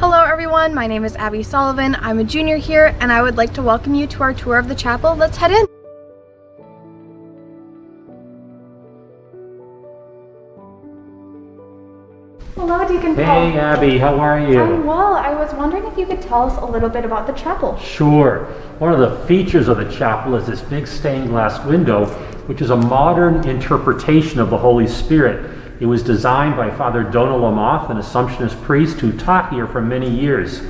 Hello everyone, my name is Abbi Sullivan. I'm a junior here and I would like to welcome you to our tour of the chapel. Let's head in. Hello, Deacon Paul. Hey Abby, how are you? I'm well. I was wondering if you could tell us a little bit about the chapel. Sure. One of the features of the chapel is this big stained glass window, which is a modern interpretation of the Holy Spirit. It was designed by Father Donald Lamoth, an Assumptionist priest who taught here for many years.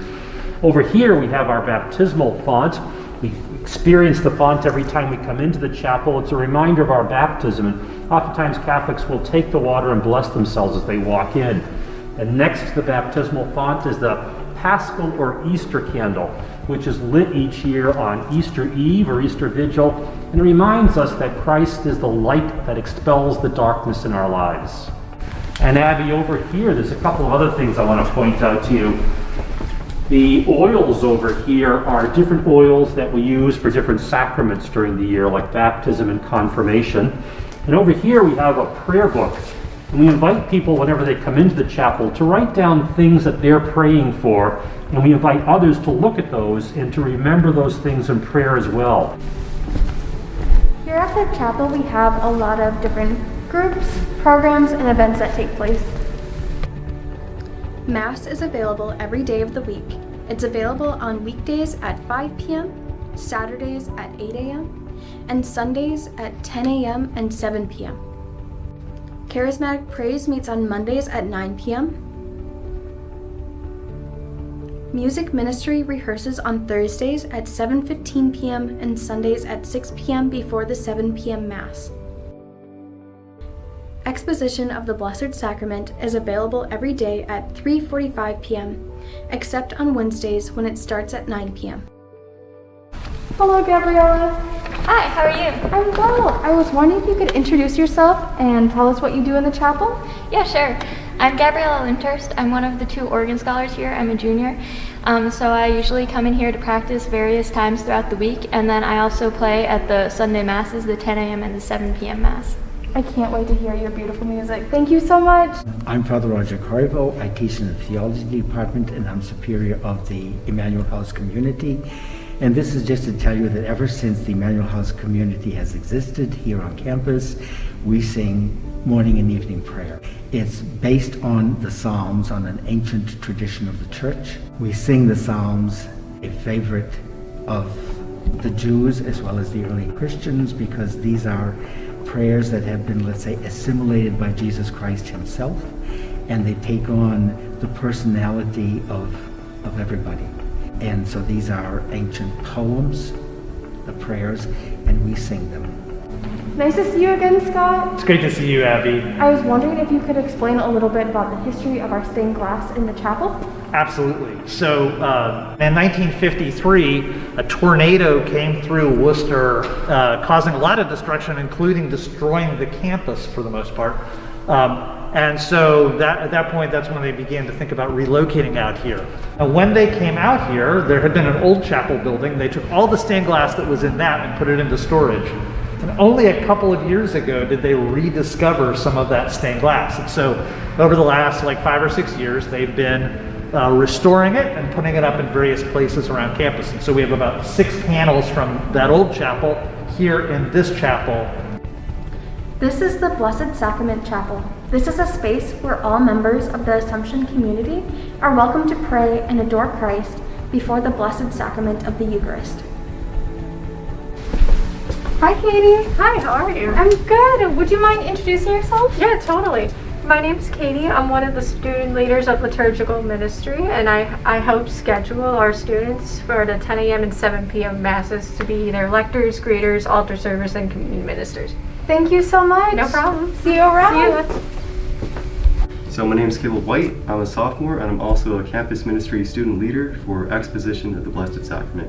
Over here we have our baptismal font. We experience the font every time we come into the chapel. It's a reminder of our baptism, and oftentimes Catholics will take the water and bless themselves as they walk in. And next to the baptismal font is the Paschal or Easter candle, which is lit each year on Easter Eve or Easter Vigil, and it reminds us that Christ is the light that expels the darkness in our lives. And Abby, over here, there's a couple of other things I want to point out to you. The oils over here are different oils that we use for different sacraments during the year, like baptism and confirmation. And over here we have a prayer book. And we invite people, whenever they come into the chapel, to write down things that they're praying for. And we invite others to look at those and to remember those things in prayer as well. Here at the chapel we have a lot of different groups, programs, and events that take place. Mass is available every day of the week. It's available on weekdays at 5 p.m., Saturdays at 8 a.m., and Sundays at 10 a.m. and 7 p.m. Charismatic Praise meets on Mondays at 9 p.m. Music Ministry rehearses on Thursdays at 7:15 p.m. and Sundays at 6 p.m. before the 7 p.m. Mass. Exposition of the Blessed Sacrament is available every day at 3:45 p.m., except on Wednesdays when it starts at 9 p.m. Hello, Gabriella. Hi, how are you? I'm well. I was wondering if you could introduce yourself and tell us what you do in the chapel? Yeah, sure. I'm Gabriella Lindhurst. I'm one of the 2 organ scholars here. I'm a junior. So I usually come in here to practice various times throughout the week, and then I also play at the Sunday Masses, the 10 a.m. and the 7 p.m. Mass. I can't wait to hear your beautiful music. Thank you so much. I'm Father Roger Corriveau. I teach in the theology department and I'm superior of the Emmanuel House community. And this is just to tell you that ever since the Emmanuel House community has existed here on campus, we sing morning and evening prayer. It's based on the Psalms, on an ancient tradition of the church. We sing the Psalms, a favorite of the Jews as well as the early Christians, because these are prayers that have been, let's say, assimilated by Jesus Christ himself, and they take on the personality of everybody. And so these are ancient poems, the prayers, and we sing them. Nice to see you again, Scott. It's great to see you, Abby. I was wondering if you could explain a little bit about the history of our stained glass in the chapel? Absolutely. So in 1953, a tornado came through Worcester, causing a lot of destruction, including destroying the campus for the most part. And so at that point, that's when they began to think about relocating out here. And when they came out here, there had been an old chapel building. They took all the stained glass that was in that and put it into storage. And only a couple of years ago did they rediscover some of that stained glass. And so over the last 5 or 6 years, they've been restoring it and putting it up in various places around campus. And so we have about 6 panels from that old chapel here in this chapel. This is the Blessed Sacrament Chapel. This is a space where all members of the Assumption community are welcome to pray and adore Christ before the Blessed Sacrament of the Eucharist. Hi, Katie. Hi, how are you? I'm good. Would you mind introducing yourself? Yeah, totally. My name's Katie. I'm one of the student leaders of liturgical ministry, and I help schedule our students for the 10 a.m. and 7 p.m. masses to be their lectors, greeters, altar servers, and communion ministers. Thank you so much. No problem. See you around. See you. So my name is Caleb White. I'm a sophomore, and I'm also a campus ministry student leader for Exposition of the Blessed Sacrament.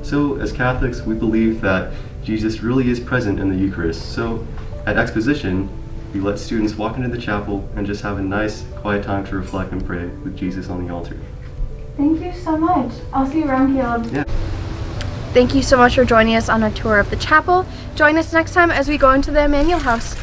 So as Catholics, we believe that Jesus really is present in the Eucharist. So at Exposition, we let students walk into the chapel and just have a nice, quiet time to reflect and pray with Jesus on the altar. Thank you so much. I'll see you around, Caleb. Yeah. Thank you so much for joining us on a tour of the chapel. Join us next time as we go into the Emmanuel House.